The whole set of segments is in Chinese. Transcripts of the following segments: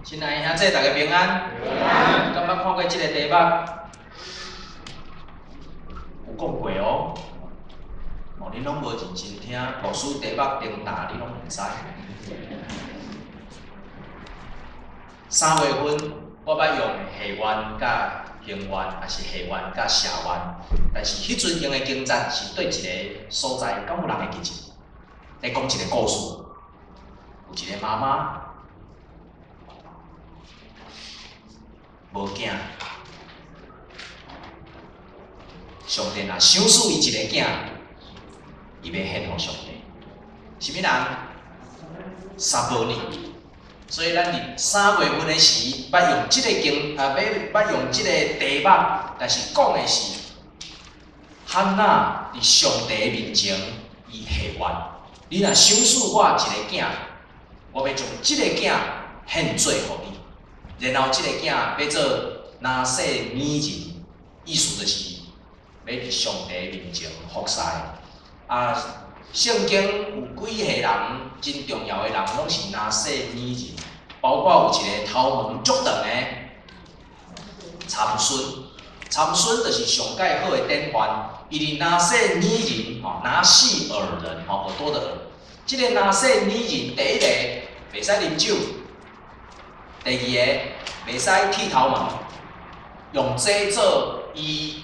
亲爱的兄弟，大家平安。平安。敢捌看过即个题目？有讲过哦。恁拢无认真听，老师题目顶答，你拢唔知。3月份我捌用下元甲行元，还是下元甲下元？但是迄阵用的经节是对一个所在，敢有人会记住？来讲一个故事，有一个妈妈。 无囝，上帝若赏赐伊一个囝，伊要献互上帝。什么人？撒母耳。所以咱伫3月份的时，捌用即个捌用即个题目，但是讲的是汉娜伫上帝面前伊下愿。你若赏赐我一个囝，我要将即个囝献做互你。 然后，即个囝要做拿细米人，意思就是要伫上帝面前服侍。圣经有几个人真重要的人，拢是拿细米人，包括有一个头毛足长的参孙。参孙就是上介好的典范，伊是拿细米人，拿细耳人，耳朵的耳。即个拿细米人，第一个袂使啉酒。 第二个，袂使剃头毛，用这做伊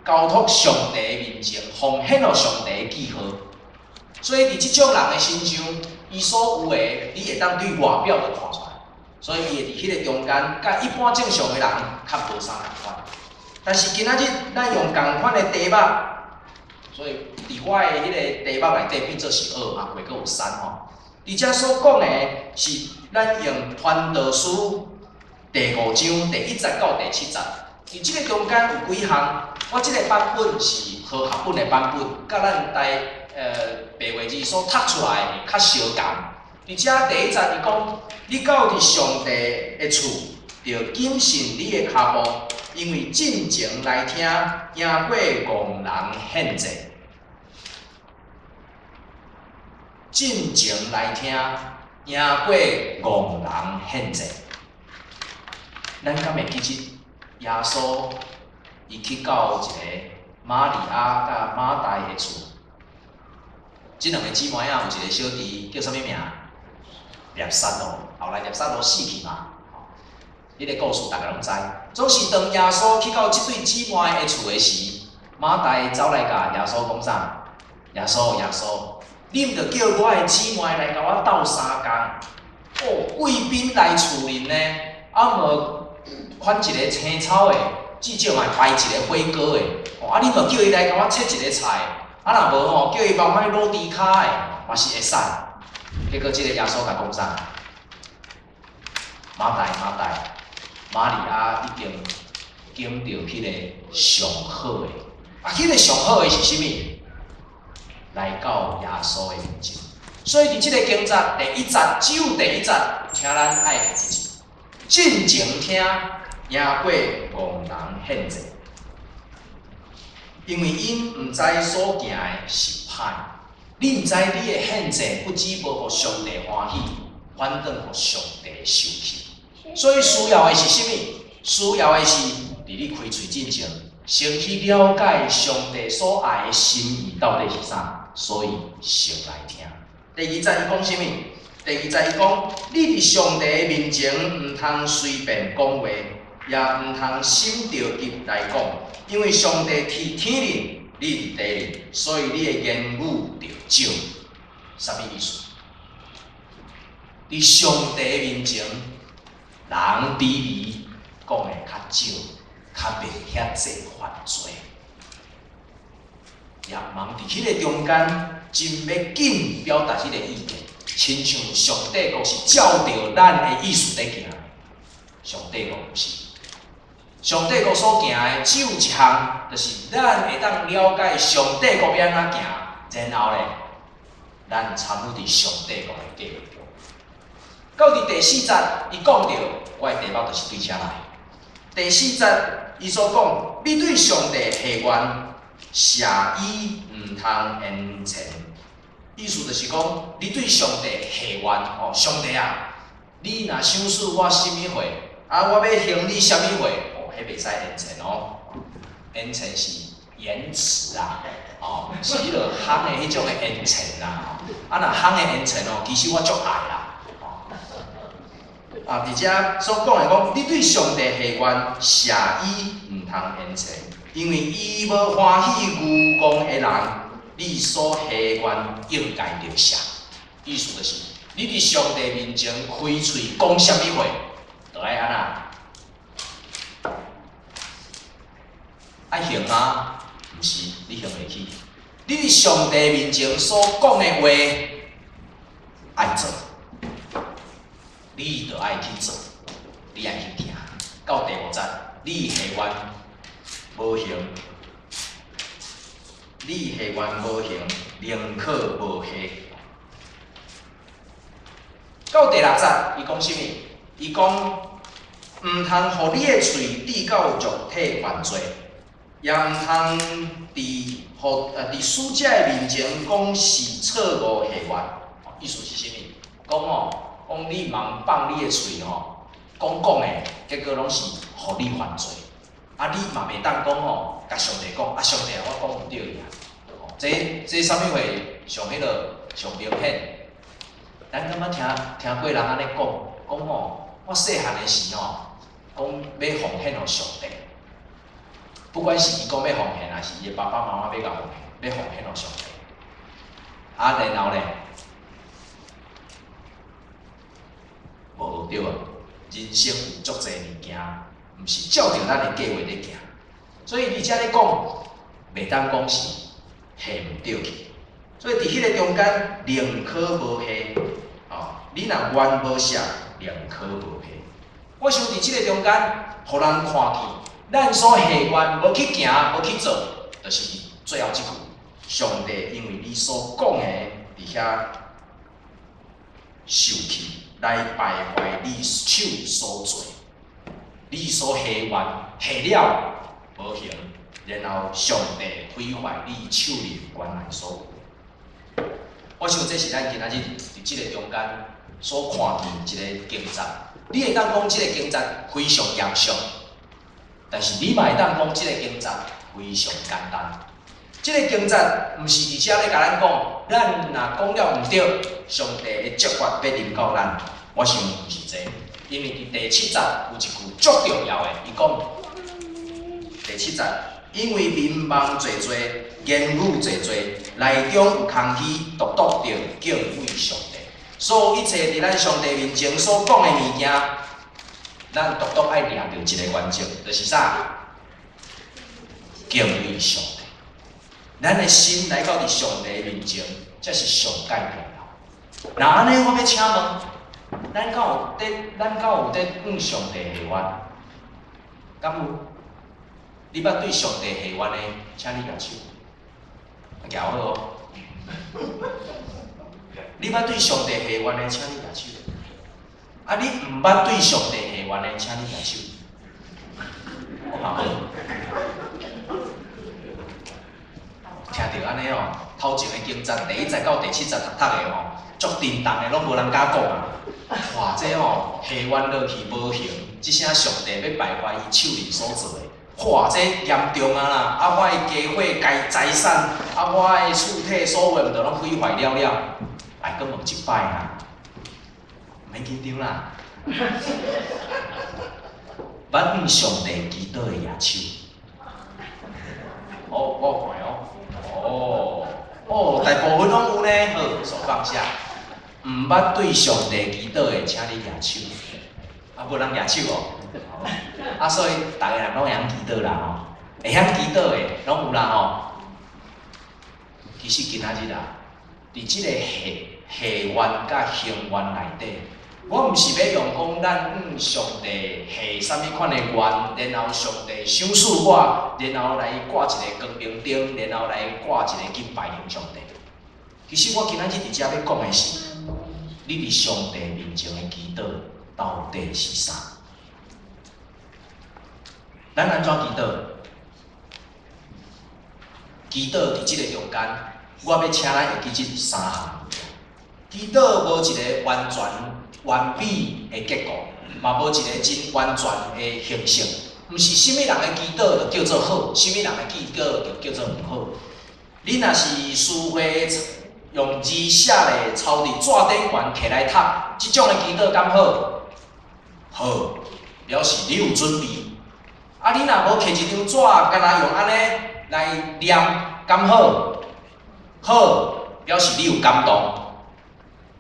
交托上帝面前，奉献予上帝的记号。所以伫即种人的身上，伊所有的，你会当对外表就看出来。所以伊会伫迄个中间，甲一般正常的人较无啥共款。但是今仔日咱用共款的题目，所以伫我的迄个题目内底变做是2嘛，过搁有3吼。伫遮所讲的是。 咱用《传道书》第5章第1节到第7节，伫即个中间有几项，我即个版本是和合本的版本，甲咱白话字所读出来的较相共。伫遮第1节伊讲，你到伫上帝的厝，着谨慎你的骹步，因为进前来听，赢过戆人献祭。进前来听。 赢过戆人献祭，咱敢会记起耶稣伊去到一个玛利亚甲马大的厝，即两个姊妹啊，有一个小弟叫啥物名？列撒罗，后来列撒罗死去嘛。迄个故事大家拢知。总是当耶稣去到即对姊妹的厝的时，马大走来甲耶稣讲啥？耶稣，耶稣。 你毋着叫我的姊妹来甲我斗3工，贵宾来厝恁呢，无款一个青草的，至少嘛摆一个火锅的，你着叫伊来甲我切一个菜，若无吼，叫伊帮我卤猪骹的，嘛是会使。结果即个耶稣甲讲啥？马大，玛利亚已经拣着迄个上好的，迄个上好的是啥物？ 来到耶稣的面前，所以伫即个经节第1节，只有第1节，请咱爱记一字：进前听，赢过戆人献祭。因为因毋知所行的是歹，你毋知你的献祭不止无互上帝欢喜，反倒互上帝生气。所以需要的是啥物？需要的是伫你开喙进前，先去了解上帝所爱的心意到底是啥。 所以先来听。第2节伊讲啥物？第2节伊讲，你伫上帝面前毋通随便讲话，也毋通心着急来讲，因为上帝伫天灵，你伫地灵，所以你的言语着少。啥物意思？伫上帝面前，人比你讲的较少，较袂遐济犯罪。 也茫伫迄个中间，真要紧表达迄个意见，亲像上帝国是照着咱的意思在行。上帝国毋是，上帝国所行的只有一项，就是咱会当了解上帝国要安怎行，然后咧，咱参与伫上帝国的计划中。到伫第4节，伊讲到我的题目就是对遮来。第4节伊所讲，你对上帝下愿。 下伊毋通言前，意思就是讲，你对上帝下愿哦，上帝啊，你若想死我什么货，啊，我要行你什么货，哦，迄袂使言辞哦，言辞是言辞啊，哦，是迄个夯的迄种的言辞啦，啊，若夯的言辞哦，其实我足爱啦。啊！伫遮所讲的讲，你对上帝下愿，谢伊毋通言辞，因为伊无欢喜愚公的人，你所下愿应该得谢。意思就是，你伫上帝面前开喙讲什么话，就爱安那。爱行吗？毋是，你行袂起。你伫上帝面前所讲的话，爱做。你就爱去做，你爱去听。到第5节，你下愿无行，你下愿无行，宁可无下。到第6节，伊讲什么？伊讲毋通互你的喙抵到肉体犯罪，也毋通伫使者的面前讲是错误下愿。意思是什么？讲哦。讲你茫放你的喙吼，讲的，结果拢是互你犯罪。啊，你嘛袂当讲吼，甲上帝讲，啊上帝我讲毋对呀。这啥物话上迄个上明显？咱感觉听过人安尼讲吼，我细汉的时吼，讲要奉献互上帝，不管是伊讲要奉献，还是伊爸爸妈妈要甲奉献，要奉献互上帝。啊，然后咧。无对啊，人生有足侪物件，毋是照着咱的计划咧行，所以而且咧讲，袂当讲是下毋对去。所以伫迄个中间，宁可无下，哦，你若愿无下，宁可无下。我想伫即个中间，互人看见，咱所下愿无去行，无去做，就是最后一句：上帝因为你所讲的伫遐受气。来败坏你手所做，你所下愿下了无行，然后上帝毁坏你手里原来所有。我想这是咱今仔日伫即个中间所看见一个经节。你会当讲即个经节非常严肃，但是你嘛会当讲即个经节非常简单。即个经节毋是伫遮咧甲咱讲，咱若讲了毋对，上帝的责罚要临到咱。我想毋是这，因为伫第7节有一句足重要的，伊讲第7节，因为民望济济，言语济济，内中有空虚，独独着敬畏上帝。所有一切伫咱上帝面前所讲的物件，咱独独爱抓着一个原则，就是啥？敬畏上帝。咱的心来到伫上帝面前，才是上界重要。那安尼，我要请问。咱敢有伫向上帝下愿？敢有？你捌对上帝下愿的，请你举手。举好哦。你捌对上帝下愿的，请你举手。啊，你毋捌对上帝下愿的，请你举手。好。听到安尼哦，头前的经节第1节到第7节读的哦，足震动的，拢无人敢讲啊。哇！这哦下愿落去无行，即声上帝要败坏伊手里所做的，哇！这严重啊啦！啊，我的家伙、家财产，啊，我的厝体所有，都拢毁坏了了。来，搁问一摆啦，免紧张啦。捌向上帝祈祷的野手。哦，我看哦，大部分拢有呢。好，手放下。毋捌对上帝祈祷的，请你举手。啊，无人举手哦。啊，所以逐个人拢会晓祈祷啦吼，会晓祈祷的拢有啦吼。其实今仔日啊，伫即个下愿甲行愿内底，我毋是要用讲咱上帝下啥物款的愿，然后上帝赏赐我，然后来挂一个光明灯，然后来挂一个金牌迎上帝。其实我今仔日伫遮要讲的是。你伫上帝面前的祈祷到底是啥？咱安怎祈祷？祈祷伫即个中间，我要请咱会记即3项。祈祷无一个完全完美的结果，嘛无一个真完全的形式。毋是什么人的祈祷就叫做好，什么人的祈祷就叫做唔好。你若是书会用字写咧，抄伫纸顶悬摕来读，即种的祈祷敢好？好，表示你有准备。啊，你若无摕一张纸，干那用安尼来念，敢好？好，表示你有感动。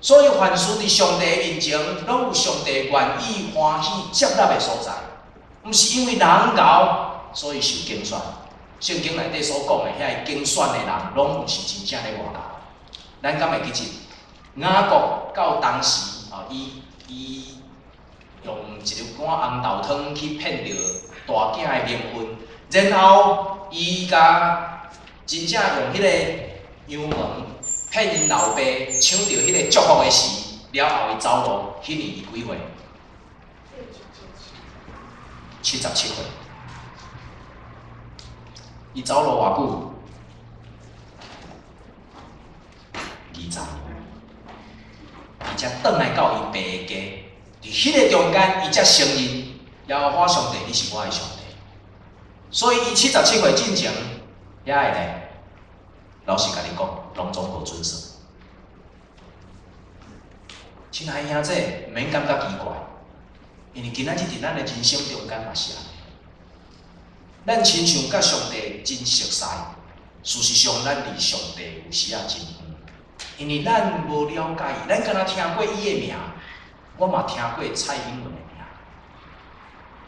所以凡事伫上帝面前，拢有上帝愿意、欢喜、接纳的所在。毋是因为人厚，所以受拣选。圣经内底所讲的遐拣选的人，拢毋是真正咧外道。咱敢会记得雅各到当时伊用一粒碗红豆汤去骗着大囝的名分，然后伊甲真正用迄个羊毛骗因老爸抢着迄个祝福的时，了后伊走路，迄年伊几岁？77岁。伊走路偌久？20年。伊才转来到伊爸的家，伫迄个中间，伊才承认耶和华上帝，你是我的上帝。所以伊77岁进前，遐个咧，老实甲你讲，拢总无准绳。亲爱兄姐，毋免感觉奇怪，因为今仔日伫咱的人生中间嘛是安尼。咱亲像甲上帝真熟悉，事实上咱离上帝有时真远，因为咱无了解伊，咱敢若听过伊的名，我嘛听过蔡英文的名，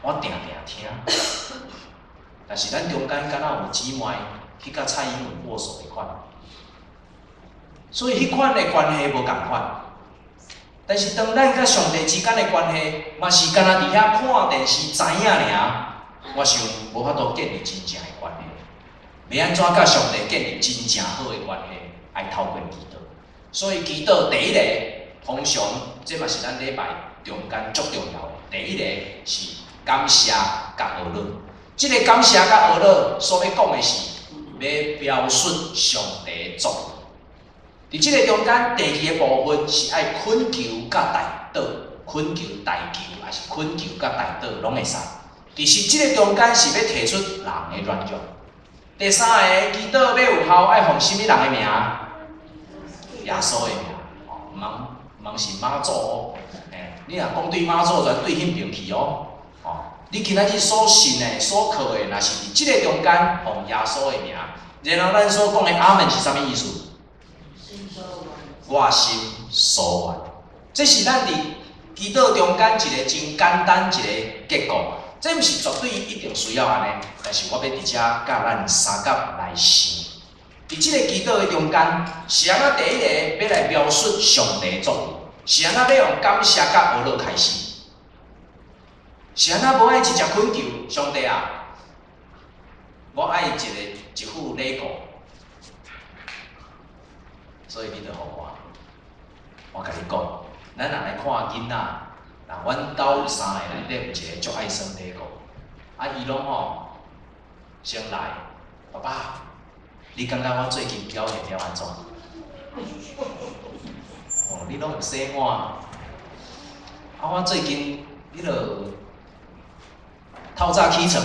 我定听，但是咱中间敢若有姊妹去甲蔡英文握手的款，所以迄款的关系无共款。但是当咱甲上帝之间的关系，嘛是敢若伫遐看电视知影尔。我想无法度建立真正的关系，要安怎甲上帝建立真正好的关系？爱透过祈祷。所以祈祷第一个，通常这嘛是咱礼拜中间足重要的。第一个是感谢甲学乐。这个感谢甲学乐所要讲的是，要表述上帝的作为。伫这个中间，第二个部分是爱恳求甲代祷，恳求代求，还是恳求甲代祷拢会使。其实这个中间是要提出人的软弱。第三个祈祷要有效，爱奉什么人的名？耶稣的名。问是妈祖哦。你若讲对妈祖，全对迄边去哦。你今仔日所信的、所靠的，若是伫这个中间奉耶稣的名，然后咱所讲的阿门是啥物意思？我心所愿。这是咱伫祈祷中间一个真简单一个结果。这毋是绝对一定需要安尼，但是我要伫遮甲咱三角来想。伫即个祈祷的中间，是安怎第一个要来描述上帝的作为，是安怎要用感谢甲学乐开始，是安怎无爱直接恳求上帝啊，我爱一副礼物，所以你着互我甲你讲，咱若来看囡仔。阮兜有三个内底有一个足爱耍礼物，伊拢先来，爸爸，你感觉我最近表现了安怎？你拢有洗碗，我最近迄落透早起床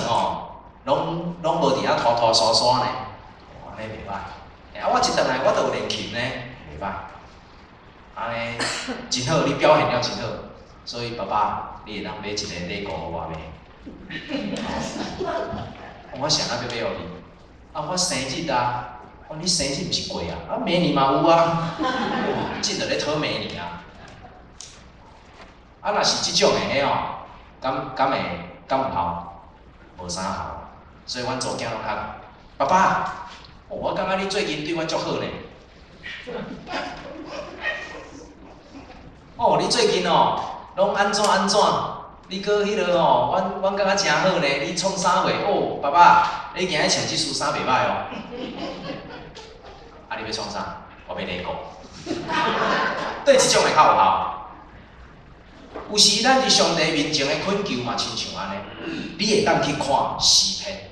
拢无伫遐拖拖刷刷呢，安尼袂歹。我一倒来我就有练琴呢，袂歹。安尼真好，你表现了真好。所以爸爸，你会当买一个礼物互我袂？我想要买互你。我生日啊！你生日毋是过啊？明年嘛有啊！真着咧讨明年啊！若是即种的敢有效？无啥效。所以阮祖囝拢讲：爸爸，我感觉你最近对我足好呢。你最近拢安怎？你搁迄落阮感觉真好呢。你创啥货？爸爸，你今日穿即束衫袂歹哦。你要创啥？我要礼物。对即种会较有效。有时咱伫上帝面前的恳求嘛，亲像安尼。你会当去看诗篇，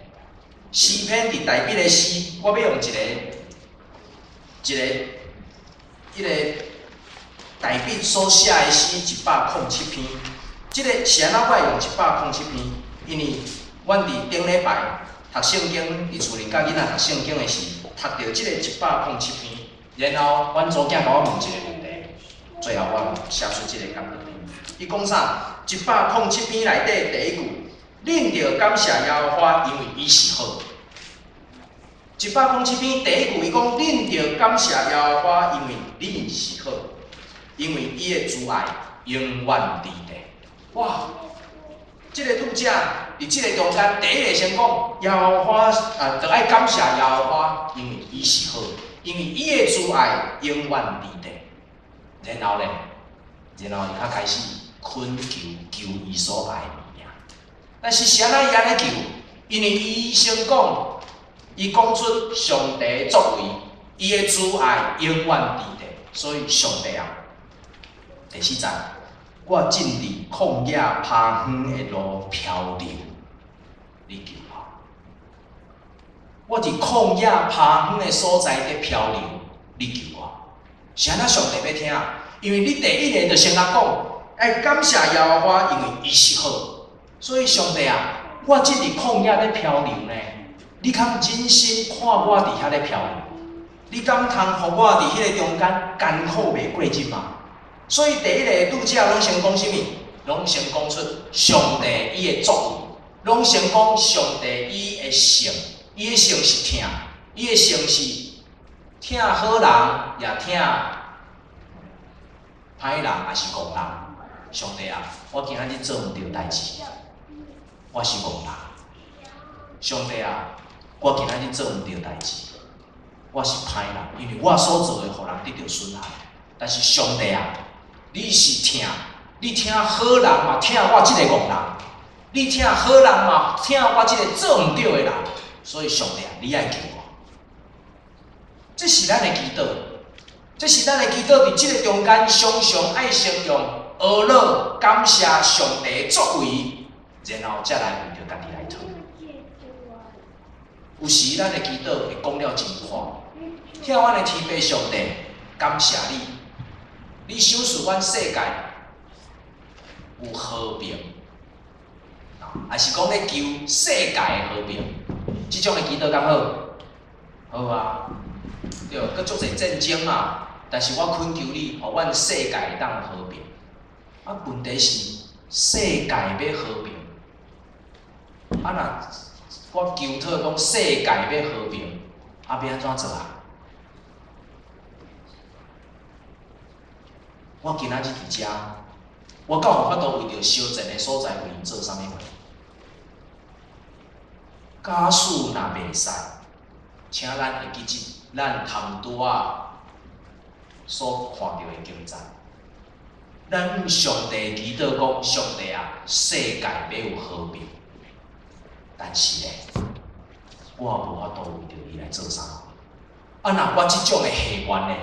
诗篇伫第1个诗，我要用一个大笔所写的诗107篇，即个是安怎我会用107篇？因为阮伫顶礼拜读圣经，伫厝里甲囡仔读圣经的时，读到即个107篇，然后阮祖囝甲我问一个问题，最后我写出即个感觉篇。伊讲啥？107篇内底第一句，恁着感谢耶和华，因为伊是好。107篇第一句，伊讲恁着感谢耶和华，因为恁是好，因为伊的慈爱永远伫地。哇！即个拄则伫即个中间，第一个先讲耶和华，着爱感谢耶和华，因为伊是好，因为伊的慈爱永远伫地。然后伊较开始恳求伊所爱的物件。但是安怎伊安尼求？因为伊先讲。伊讲出上帝的作为，伊的慈爱永远伫地，所以上帝啊，第4节，我正伫旷野爬远的路漂流，你救我；我伫旷野爬远的所在伫漂流，你救我。是安怎上帝要听？因为你第一个就先讲，爱感谢耶和华，因为伊是好。所以上帝啊，我正伫旷野咧漂流呢。你敢忍心看我伫遐咧漂流？你敢通互我伫迄个中间艰苦袂过日吗？所以第一个拄则拢先讲啥物？拢先讲出上帝伊的作为，拢先讲上帝伊的性，伊的性是疼，伊的性是疼好人，也疼歹人，也是戆人。上帝啊，我今仔日做毋对代志，我是戆人。上帝啊！我今仔日做毋对代志，我是歹人，因为我所做的，互人得到损害。但是上帝啊，你是疼，你疼好人嘛，疼我即个戆人；你疼好人嘛，疼我即个做毋对的人。所以上帝啊，你爱救我。这是咱的祈祷，这是咱的祈祷。伫即个中间，常常爱先用懊恼、感谢上帝的作为，然后才来为着家己来讨。有时咱的祈祷会讲了真话，听阮的天父上帝，感谢你，你想使阮世界有和平，还是讲咧求世界的和平？即种的祈祷敢好？好啊，对，佮足侪战争嘛，但是我恳求你，互阮世界会当和平。啊，问题是世界要和平，啊若我求讨讲世界要和平，要安怎做啊？我今仔日伫遮，我敢有法度为着烧钱的所在为因做啥物货？假使若袂使，请咱会记住咱头拄仔所看到的经章，咱向上帝祈祷讲：上帝啊，世界要有和平。但是咧，我无法度为着伊来做啥。啊，若我即种的下愿咧，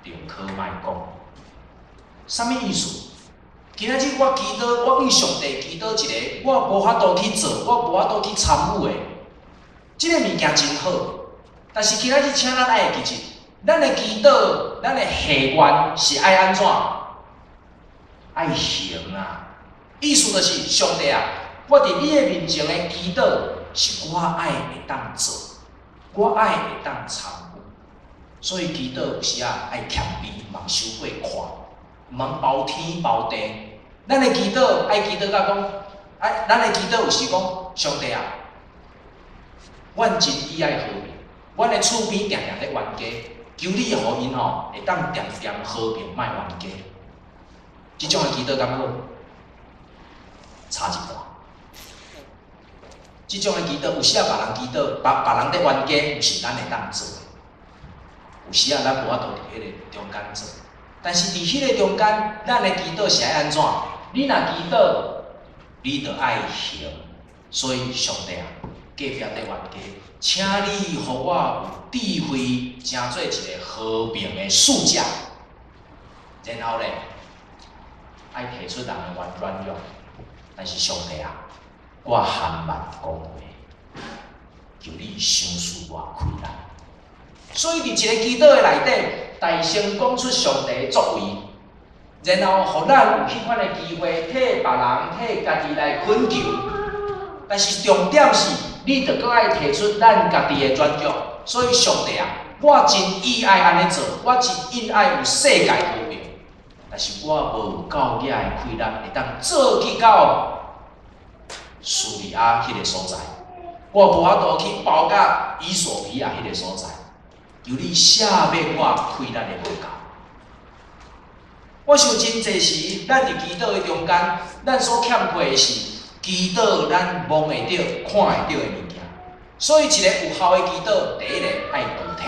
宁可莫讲。啥物意思？今仔日我祈祷，我向上帝祈祷一个，我无法度去做，我无法度去参与的，即个物件真好。但是今仔日，请咱爱记住，咱的祈祷，咱的下愿是爱安怎？爱行啊！意思就是上帝啊，我伫你的面前的祈祷是我爱会当做，我爱会当参与。所以祈祷有时啊爱谦卑，茫受过看，毋通包天包地。咱的祈祷爱祈祷甲讲，咱的祈祷有时讲，上帝啊，阮真意爱和平，阮的厝边定定咧冤家，求你互因吼会当点点和平，莫冤家。即种的祈祷敢好？差一半。即种的祈祷，有时啊别人祈祷，别人咧冤家，毋是咱会当做的。有时啊，咱无法度伫迄个中间做，但是伫迄个中间，咱的祈祷是爱安怎？你若祈祷，你着爱行。所以上帝啊，隔壁咧冤家，请你互我有智慧，成做一个和平的使者。然后咧。爱提出人的软弱，但是上帝啊，我含慢讲话，求你赏赐我开朗。所以伫一个祈祷的内底，大声讲出上帝的作为，然后互咱有迄款的机会，替别人、替家己来恳求。但是重点是，你着搁爱提出咱家己的专注。所以上帝啊，我真意爱安尼做，我真意爱有世界和平。但是我无有够野的气力，会当做去到叙利亚迄个所在，我无法度去包甲以索比亚迄个所在，由你赦免我气力的无够。我想真侪时，咱伫祈祷的中间，咱所欠缺的是祈祷咱摸会到、看会到的物件。所以一个有效的祈祷，第一个爱具体。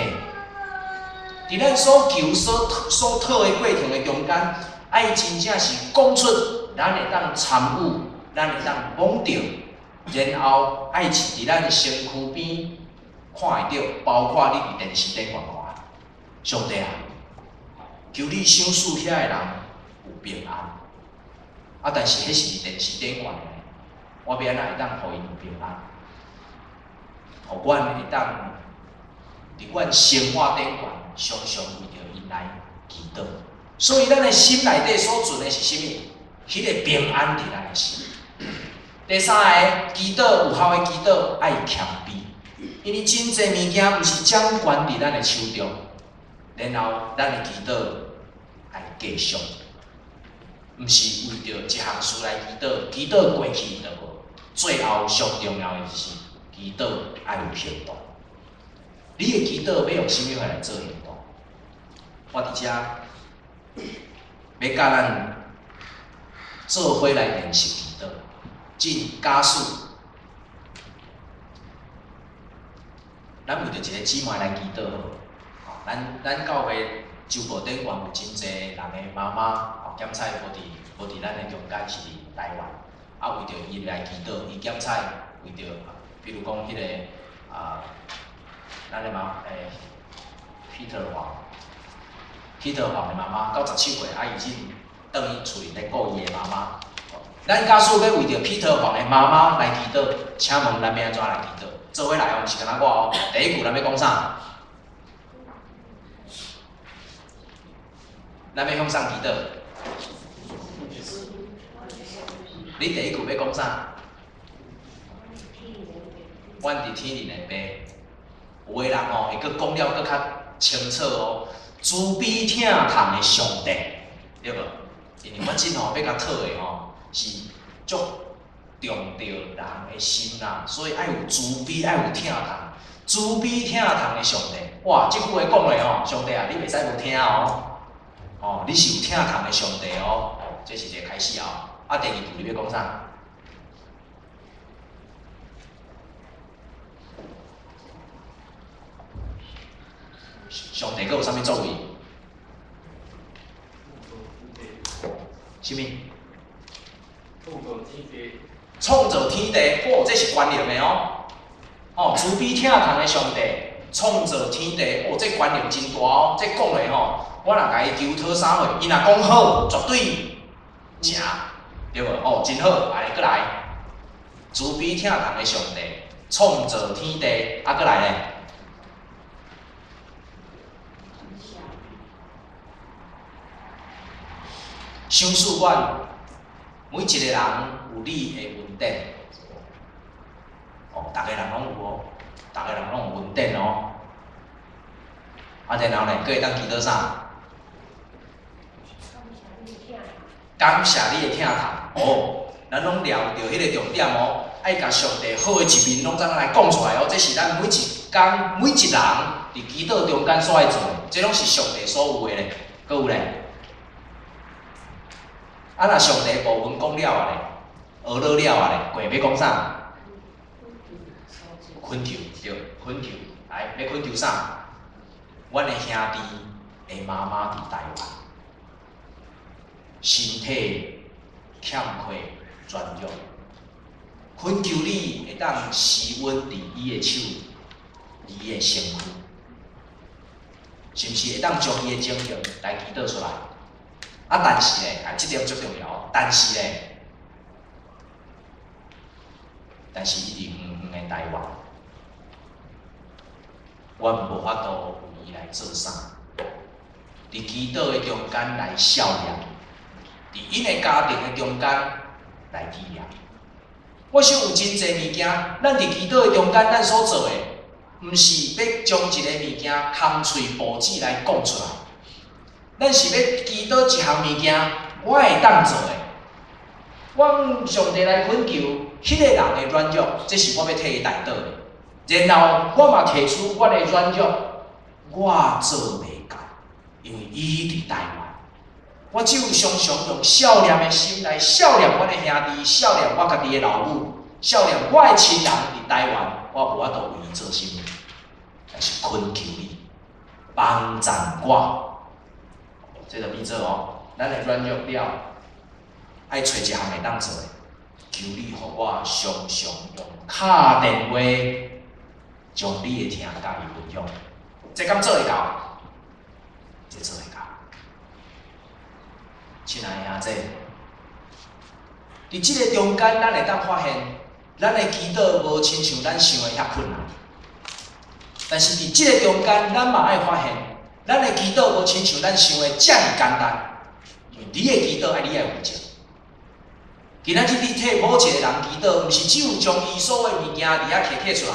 伫咱所求所讨的过程的中间，爱真正是讲出咱会当参与，咱会当摸着，然后爱是伫咱的身躯边看会到，包括你伫电视顶看看。上帝啊，求你赏赐遐个人有平安。啊，但是迄是伫电视顶看的，我要安怎会当互因有平安？互阮会当伫阮生活顶悬，常常为着因来祈祷。所以咱的心内底所存的是啥物？迄个平安伫咱的心。第三个，祈祷有效的祈祷爱谦卑，因为真侪物件毋是掌权伫咱的手中，然后咱的祈祷爱继续，毋是为着一项事来祈祷，祈祷过去就无。最后上重要的就是祈祷爱有行动。你的祈祷要用啥物来做行动？我伫遮要甲咱做伙来练习祈祷，真假使咱为着一个姊妹来祈祷好，咱教会周报顶悬有真侪人的妈妈，检菜无伫咱的中间，是伫台湾，啊为着伊来祈祷，伊检菜为着，比如讲迄个咱的Peter 黄的妈妈97岁，啊伊只倒伊厝里咧顾伊的妈妈。咱假使要为着 Peter 黄的妈妈来祈祷，请问咱要安怎来祈祷？做伙来哦，毋是干那我哦。第一句咱要讲啥？咱要向上祈祷。你第一句要讲啥？阮伫天灵的爸。有的人哦，会阁讲了阁较清楚哦。慈悲疼痛的上帝，对无？因为我真吼要甲讨的吼，是足重着人的心啦，所以爱有慈悲，爱有疼痛。慈悲疼痛的上帝，哇！即句话讲的吼，上帝啊，你袂使无听哦。哦，你是有疼痛的上帝哦。哦，这是一个开始哦。啊，第二句你要讲啥？上帝阁有啥物作为？啥物？创造天地，哦，这是关联的哦。哦，慈悲疼痛的上帝创造天地，哦，这关联真大哦。这讲的吼，我若甲伊求讨啥货，伊若讲好，绝对正，对无？哦，真好，安尼过来。慈悲疼痛的上帝创造天地，啊，过来咧。赏赐阮每一个人有你的恩典，哦，逐个人拢有哦，逐个人拢有恩典哦。啊，然后呢，佫会当祈祷啥？感谢你的疼痛哦，咱拢了着迄个重点哦，爱甲上帝好的一面拢怎来讲出来哦。这是咱每一天每一人伫祈祷中间所爱做的，这拢是上帝所有的咧。佫有咧。啊！若上帝部分讲了啊咧，学了了啊咧，过要讲啥？恳求，对，恳求，来要恳求啥？阮的兄弟的妈妈伫台湾，身体欠缺专注，恳求你会当施温伫伊的手，伫伊的身躯，是毋是会当将伊的情形来祈祷出来？啊，但是咧，啊，这点最重要。但是咧，伊伫远远的台湾，阮无法度伊来做啥？伫祈祷的中间来孝念，伫因的家庭的中间来纪念。我想有真侪物件，咱伫祈祷的中间，咱所做的，毋是要将一个物件空喙布子来讲出来，咱是要祈祷一项物件，我会当做的。我向上帝来恳求，迄个人的软弱，这是我要替伊代祷的。然后我嘛提出我的软弱，我做袂到，因为伊伫台湾。我只有常常用孝念的心来孝念我的兄弟，孝念我家己的老母，孝念我的亲人伫台湾，我无法度为伊做甚物，但是恳求你帮赞我。这就变做哦，咱的软弱了，爱找一项会当做的，求你互我常常用敲电话，将你的听甲伊分享，这敢做会到？这做会到。亲爱的兄弟，伫即个中间，咱会当发现，咱的祈祷无亲像咱想的遐困难。但是伫即个中间，咱嘛爱发现，咱的祈祷无亲像咱想的遮尔简单。因为你的祈祷爱你爱有情。今仔日你替某一个人祈祷，毋是只有将伊所有物件伫遐摕出来，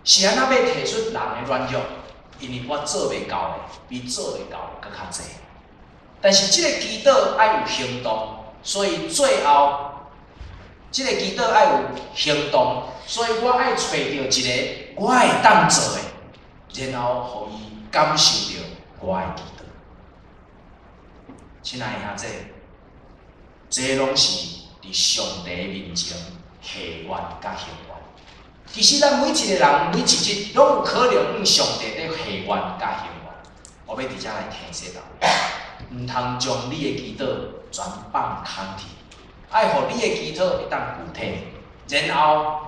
是安怎要提出人的软弱，因为我做袂到的，比做袂到的搁较济。但是即个祈祷爱有行动，所以最后，即个祈祷爱有行动，所以我爱找到一个我会当做的，然后互伊感受到我的祈祷。亲爱的兄弟，这拢是伫上帝面前下愿甲行愿。其实咱每一个人每一日拢有可能向上帝咧下愿甲行愿。我要伫遮来提醒大家。毋通将你的祈祷全放空去，爱互你的祈祷会当具体。然后，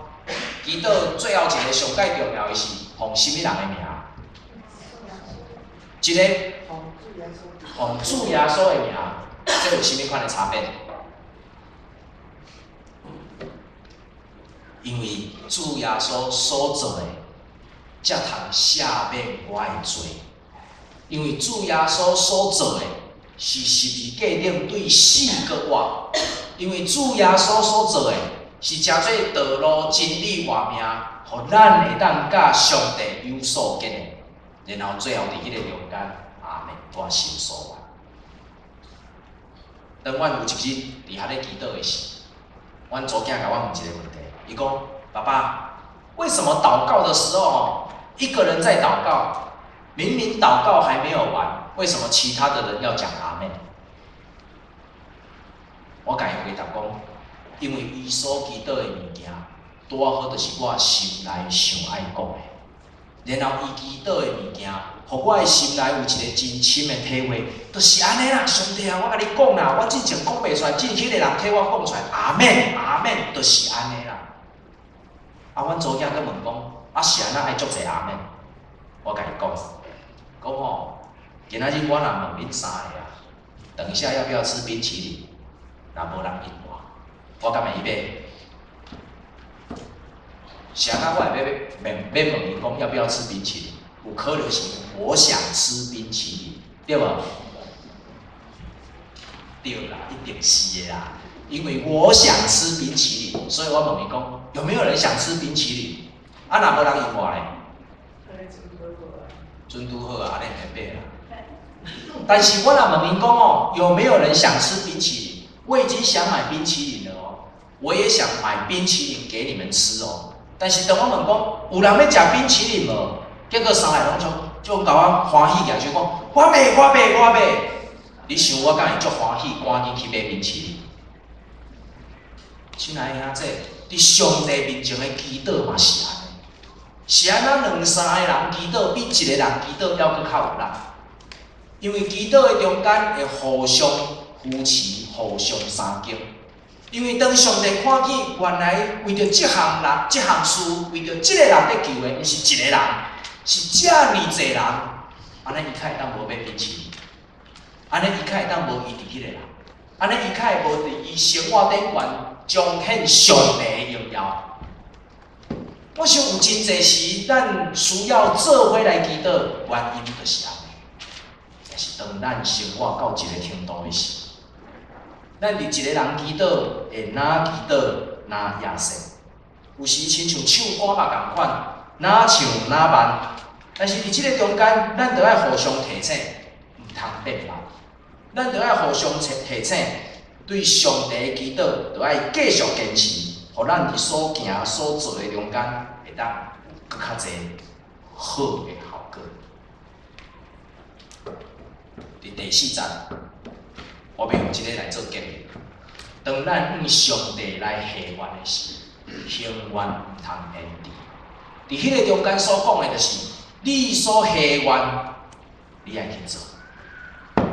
祈祷最后一个上界重要的是奉什么人的名？一个奉主耶稣的名，这有什么款的差别？因为主耶稣所做的，才通赦免我的罪。因为主耶稣所做的。是十字架顶对死个活，因为主耶稣所做的，是真做道路、真理、活命，互咱会当甲上帝有所结的。然后最后伫迄个中间，阿门，我心所愿。当阮有一日伫遐咧祈祷的时，阮祖囝甲我问一个问题，伊讲：爸爸，为什么祷告的时候，一个人在祷告，明明祷告还没有完？为什么其他的人要讲阿门？我甲伊回答讲，因为伊所祈祷的物件，拄好就是我心内上爱讲的。然后伊祈祷的物件，互我的心内有一个真深的体会，就是安尼啦，上帝啊，我甲你讲啦，我之前讲袂出来，只迄个人替我讲出来，阿门，阿门，就是安尼啦。啊，阮祖囝佫问讲，啊是安怎爱足侪阿门？我甲伊讲，讲吼。今仔日我若问恁三个啊，等一下要不要吃冰淇淋？若无人应我，我敢会买？是安怎我会免问伊讲要不要吃冰淇淋？有可能是我想吃冰淇淋，对无？对啦，一定是的啦。因为我想吃冰淇淋，所以我问伊讲有没有人想吃冰淇淋？啊，若无人应我咧？准拄好啊，安尼会买啦。但是我若问您讲哦，有没有人想吃冰淇淋？我已经想买冰淇淋了哦，我也想买冰淇淋给你们吃哦。但是当我问讲，有人要食冰淇淋无？结果三个人就甲我欢喜个，就讲我买。你想我敢会足欢喜，赶紧去买冰淇淋？亲爱的兄弟，伫上帝面前的祈祷嘛是安尼，是安怎两三个人祈祷比一个人祈祷还佫较有力。因为祈祷的中间会互相扶持、互相相敬。因为当上帝看见原来为着这项事，为着这个人在求的，毋是一个人，是这么侪人，安尼伊较会当无买冰淇淋，安尼伊较会当无依伫迄个人，安尼伊较会无伫伊生活顶悬彰显上帝的荣耀。我想有真侪时，咱需要做伙来祈祷，原因就是安尼。但是当咱生活到一个程度的时，咱伫一个人祈祷，会哪祈祷哪野生。有时亲像唱歌嘛共款，哪唱哪慢。但是伫即个中间，咱着爱互相提醒，毋通变慢。咱着爱互相提醒，对上帝的祈祷，着爱继续坚持，互咱伫所行所做的中间，会当有更较侪好的效果。伫第4章，我要用一个来做结论：当咱向上帝来下愿的时，行愿毋通偏离。伫迄个中间所讲的，就是你所下愿，你爱去做。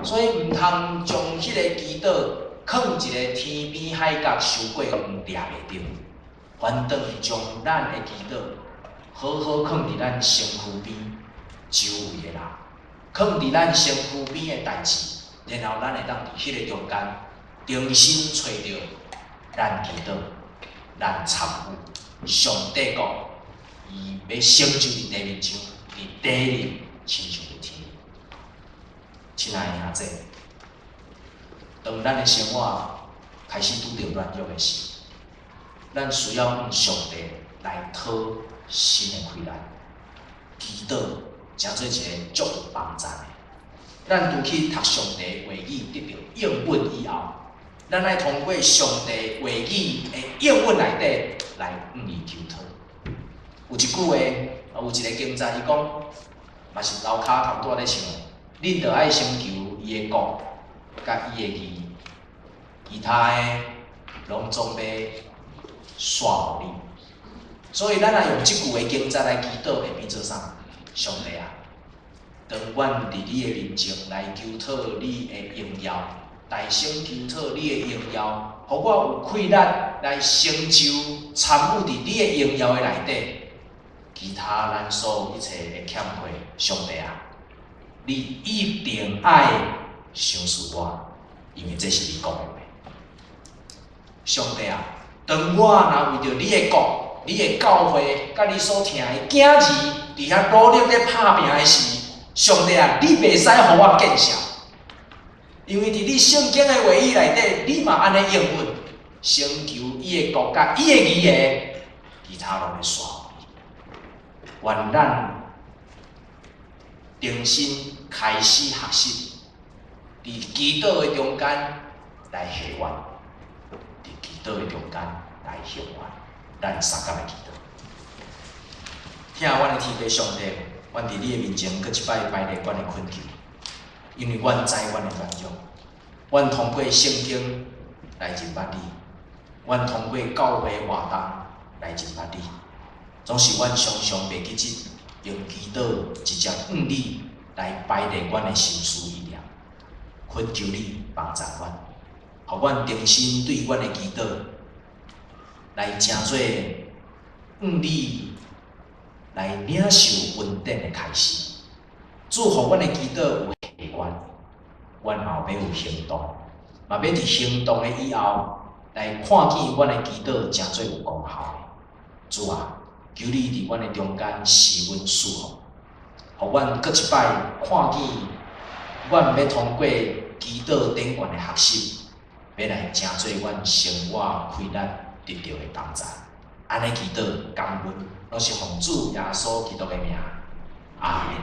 所以毋通将迄个祈祷放一个天边海角收过远掠袂着，反倒是将咱的祈祷好好放伫咱身躯边周围的人，放伫咱身躯边的代志，然后咱会当伫迄个中间重新找到咱祈祷、咱参与。上帝讲，伊要成就伫地面上，伫地里亲像伫天。亲爱的兄弟，当咱的生活开始拄着软弱的时，咱需要向上帝来讨新的开展。祈祷诚做一个足有帮助的。咱拄去读上帝话语得到应允以后，咱爱通过上帝话语的应允内底来伊求讨。有一句话，有一个经节，伊讲，嘛是楼骹头拄仔咧唱。恁着爱先求伊的国，甲伊的义，其他的拢总要煞互你。所以咱若用即句的经节来祈祷，会变做啥？上帝啊，当阮伫你的面前来求讨你的荣耀，大声求讨你的荣耀，互我有气力来成就参与伫你的荣耀的内底。其他咱所有一切的欠缺，上帝啊！你一定爱赏赐我，因为这是你讲的话。上帝啊，当我若为着你的国、你的教会，甲你所听的囝儿，伫遐努力咧拍拼的时，上帝啊，你袂使互我见笑，因为伫你圣经的话语内底，你嘛安尼应允，成就伊的国甲伊的义的，其他拢会煞互你。愿咱重新开始学习，伫祈祷的中间来下愿，伫祈祷的中间来行愿，咱三角来祈祷。听阮的天父上帝，阮伫你的面前，搁一摆摆咧阮的困求，因为阮知阮的软弱，阮通过圣经来认捌你，阮通过教会活动来认捌你，总是阮常常袂记得。用祈祷直接向你来摆列阮的心思意念，恳求你帮助阮，互阮重新对阮的祈祷来成做向你来领受恩典的开始。祝福阮的祈祷有下愿，阮嘛要有行动，嘛要伫行动的以后来看见阮的祈祷成做有功效的。主啊！求你伫阮的中间施恩赐福，互阮搁一摆看见，阮要通过祈祷典范的学习，要来成做阮生活开展得到的帮助。安尼祈祷感恩，拢是奉主耶稣基督的名，阿门。